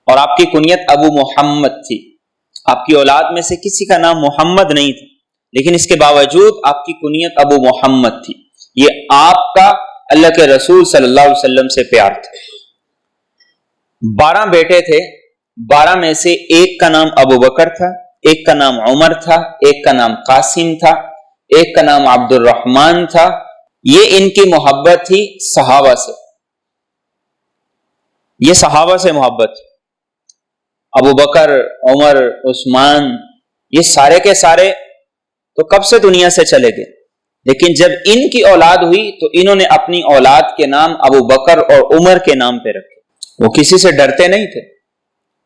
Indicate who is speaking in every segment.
Speaker 1: اور آپ کی کنیت ابو محمد تھی. آپ کی اولاد میں سے کسی کا نام محمد نہیں تھا، لیکن اس کے باوجود آپ کی کنیت ابو محمد تھی. یہ آپ کا اللہ کے رسول صلی اللہ علیہ وسلم سے پیار تھا. 12 بیٹے تھے، 12 میں سے ایک کا نام ابو بکر تھا، ایک کا نام عمر تھا، ایک کا نام قاسم تھا، ایک کا نام عبد الرحمن تھا. یہ ان کی محبت تھی صحابہ سے. یہ صحابہ سے محبت تھی. ابو بکر، عمر، عثمان، یہ سارے کے سارے تو کب سے دنیا سے چلے گئے، لیکن جب ان کی اولاد ہوئی تو انہوں نے اپنی اولاد کے نام ابو بکر اور عمر کے نام پہ رکھے. وہ کسی سے ڈرتے نہیں تھے،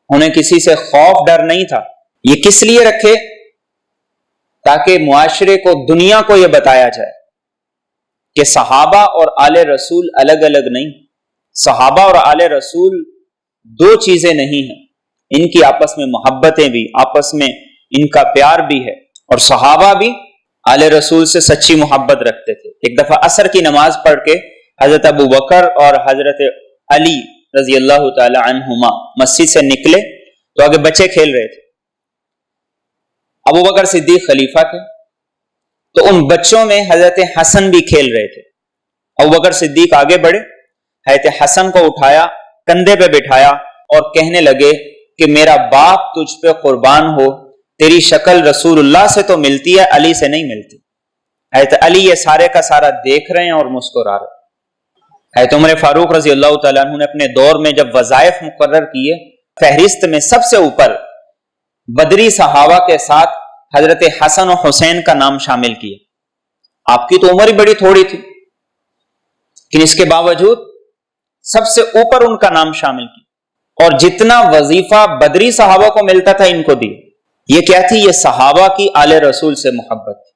Speaker 1: انہیں کسی سے خوف ڈر نہیں تھا. یہ کس لیے رکھے؟ تاکہ معاشرے کو، دنیا کو یہ بتایا جائے کہ صحابہ اور آل رسول الگ الگ نہیں. صحابہ اور آل رسول دو چیزیں نہیں ہیں. ان کی آپس میں محبتیں بھی، آپس میں ان کا پیار بھی ہے. اور صحابہ بھی آل رسول سے سچی محبت رکھتے تھے. ایک دفعہ عصر کی نماز پڑھ کے حضرت ابو بکر اور حضرت علی رضی اللہ تعالی عنہما مسجد سے نکلے تو آگے بچے کھیل رہے تھے. ابو بکر صدیق خلیفہ تھے تو ان بچوں میں حضرت حسن بھی کھیل رہے تھے. ابو بکر صدیق آگے بڑھے، حضرت حسن کو اٹھایا، کندھے پہ بٹھایا اور کہنے لگے کہ میرا باپ تجھ پہ قربان ہو، تیری شکل رسول اللہ سے تو ملتی ہے، علی سے نہیں ملتی. حضرت علی یہ سارے کا سارا دیکھ رہے ہیں اور مسکرا رہے ہیں. حضرت عمر فاروق رضی اللہ تعالیٰ عنہ نے اپنے دور میں جب وظائف مقرر کیے، فہرست میں سب سے اوپر بدری صحابہ کے ساتھ حضرت حسن و حسین کا نام شامل کیا. آپ کی تو عمر ہی بڑی تھوڑی تھی، لیکن اس کے باوجود سب سے اوپر ان کا نام شامل کیا. اور جتنا وظیفہ بدری صحابہ کو ملتا تھا ان کو دیا. یہ کیا تھی؟ یہ صحابہ کی آل رسول سے محبت تھی.